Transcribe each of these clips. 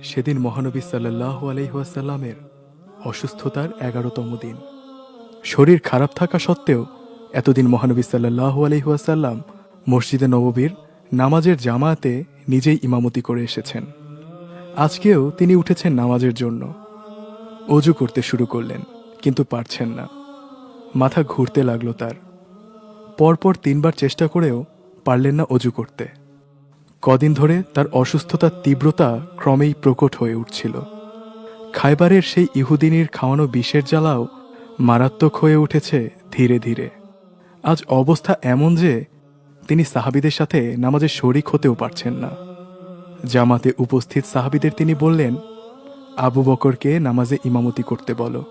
সেদিন মহানবী সাল্লাল্লাহু আলাইহি ওয়াসাল্লামের অসুস্থতার 11তম দিন। শরীর খারাপ থাকা সত্ত্বেও এতদিন মহানবী সাল্লাল্লাহু আলাইহি ওয়াসাল্লাম মসজিদে নববীর নামাজের জামায়াতে নিজেই ইমামতি করে এসেছেন। আজকেও তিনি উঠেছেন নামাজের জন্য। অজু করতে শুরু করলেন, কিন্তু পারছেন না। মাথা ঘুরতে লাগলো তার। পরপর 3বার চেষ্টা করেও পারলেন না অজু করতে। কদিন ধরে তার অসুস্থতার তীব্রতা ক্রমেই প্রকট হয়ে উঠছিল। খায়বারের সেই ইহুদিনীর খাওয়ানো বিষের জ্বালাও মারাত্মক হয়ে উঠেছে ধীরে ধীরে। আজ অবস্থা এমন যে তিনি সাহাবীদের সাথে নামাজে শরিক হতেও পারছেন না। জামাতে উপস্থিত সাহাবীদের তিনি বললেন, আবু বকরকে নামাজে ইমামতি করতে বলো।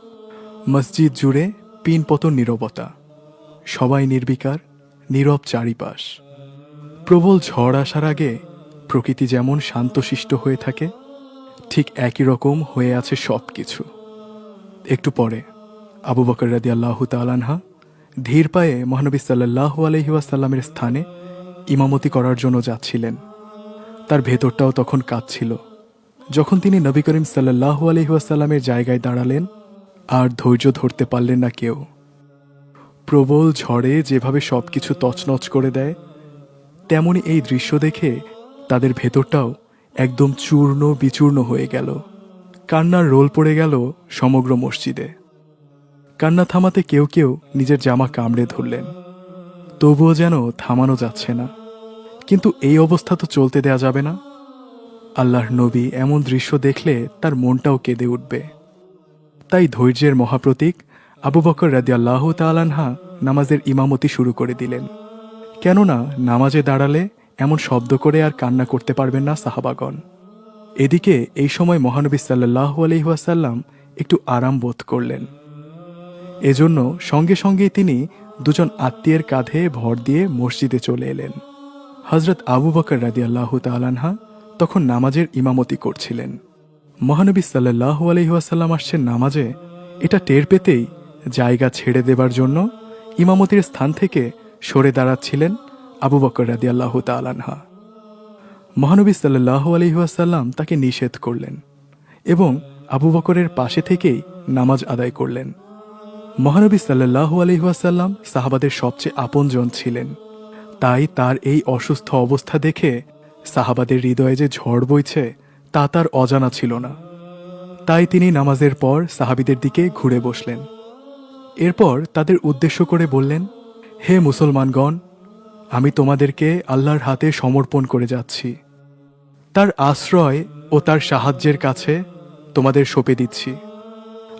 মসজিদ জুড়ে পিনপতন নীরবতা, সবাই নির্বিকার, নীরব চারিপাশ। প্রবল ঝড় আসার আগে প্রকৃতি যেমন শান্তশিষ্ট হয়ে থাকে, ঠিক একই রকম হয়ে আছে সব কিছু। একটু পরে আবু বকর রাদিয়াল্লাহু তাআলা আনহু ধীর পায়ে মহানবী সাল্লাল্লাহু আলাইহি ওয়াসাল্লামের স্থানে ইমামতি করার জন্য যাচ্ছিলেন। তার ভেতরটাও তখন কাঁপছিল। যখন তিনি নবী করিম সাল্লাল্লাহু আলাইহি ওয়াসাল্লামের জায়গায় দাঁড়ালেন, আর ধৈর্য ধরতে পারলেন না কেউ। প্রবল ঝড়ে যেভাবে সবকিছু তছনছ করে দেয়, তেমনি এই দৃশ্য দেখে তাদের ভেতরটাও একদম চূর্ণ বিচূর্ণ হয়ে গেল। কান্নার রোল পড়ে গেল সমগ্র মসজিদে। কান্না থামাতে কেউ কেউ নিজের জামা কামড়ে ধরলেন, তবুও যেন থামানো যাচ্ছে না। কিন্তু এই অবস্থা তো চলতে দেয়া যাবে না। আল্লাহর নবী এমন দৃশ্য দেখলে তার মনটাও কেঁদে উঠবে। তাই ধৈর্যের মহাপ্রতীক আবু বকর রাদিয়াল্লাহু তাআলা আনহু নামাজের ইমামতি শুরু করে দিলেন। কেননা নামাজে দাঁড়ালে এমন শব্দ করে আর কান্না করতে পারবেন না সাহাবাগণ। এদিকে এই সময় মহানবী সাল্লাল্লাহু আলাইহি ওয়াসাল্লাম একটু আরাম বোধ করলেন। এজন্য সঙ্গে সঙ্গেই তিনি দুজন আত্মীয়ের কাঁধে ভর দিয়ে মসজিদে চলে এলেন। হযরত আবু বকর রাদিয়াল্লাহু তাআলা আনহু তখন নামাজের ইমামতি করছিলেন। মহানবী সাল্লাল্লাহু আলাইহি ওয়াসাল্লাম আসছেন নামাজে, এটা টের পেতেই জায়গা ছেড়ে দেবার জন্য ইমামতির স্থান থেকে সরে দাঁড়াচ্ছিলেন আবু বকর রাদিয়াল্লাহু তাআলা আনহু। মহানবী সাল্লাল্লাহু আলাইহি ওয়াসাল্লাম তাকে নিষেধ করলেন এবং আবু বকরের পাশে থেকেই নামাজ আদায় করলেন। মহানবী সাল্লাল্লাহু আলাইহি ওয়াসাল্লাম সাহাবাদের সবচেয়ে আপনজন ছিলেন। তাই তার এই অসুস্থ অবস্থা দেখে সাহাবাদের হৃদয়ে যে ঝড় বইছে তা তার অজানা ছিল না। তাই তিনি নামাজের পর সাহাবীদের দিকে ঘুরে বসলেন। এরপর তাদের উদ্দেশ্য করে বললেন, হে মুসলমানগণ, আমি তোমাদেরকে আল্লাহর হাতে সমর্পণ করে যাচ্ছি। তার আশ্রয় ও তার সাহায্যের কাছে তোমাদের সঁপে দিচ্ছি।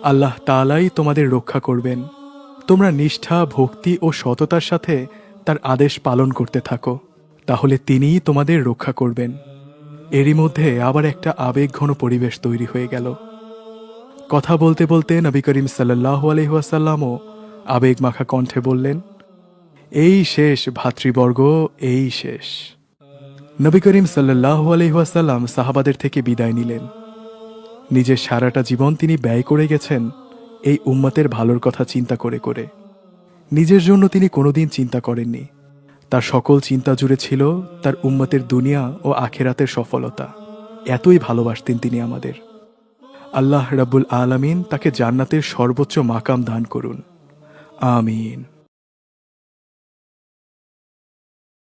আল্লাহ তাআলাই তোমাদের রক্ষা করবেন। তোমরা নিষ্ঠা, ভক্তি ও সততার সাথে তার আদেশ পালন করতে থাকো, তাহলে তিনিই তোমাদের রক্ষা করবেন। এরই মধ্যে আবার একটা আবেগঘন পরিবেশ তৈরি হয়ে গেল। কথা বলতে বলতে নবী করিম সাল্লাল্লাহু আলাইহি ওয়াসাল্লামও আবেগমাখা কণ্ঠে বললেন, এই শেষ ভাতৃবর্গ, এই শেষ। নবী করিম সাল্লাল্লাহু আলাইহি ওয়াসাল্লাম সাহাবাদের থেকে বিদায় নিলেন। নিজের সারাটা জীবন তিনি ব্যয় করে গেছেন এই উম্মতের ভালোর কথা চিন্তা করে করে। নিজের জন্য তিনি কোনোদিন চিন্তা করেননি। তার সকল চিন্তা জুড়ে ছিল তার উম্মতের দুনিয়া ও আখিরাতের সফলতা। এতই ভালোবাসতেন তিনি আমাদের। আল্লাহ রাব্বুল আলামিন তাকে জান্নাতের সর্বোচ্চ মাকাম দান করুন, আমিন।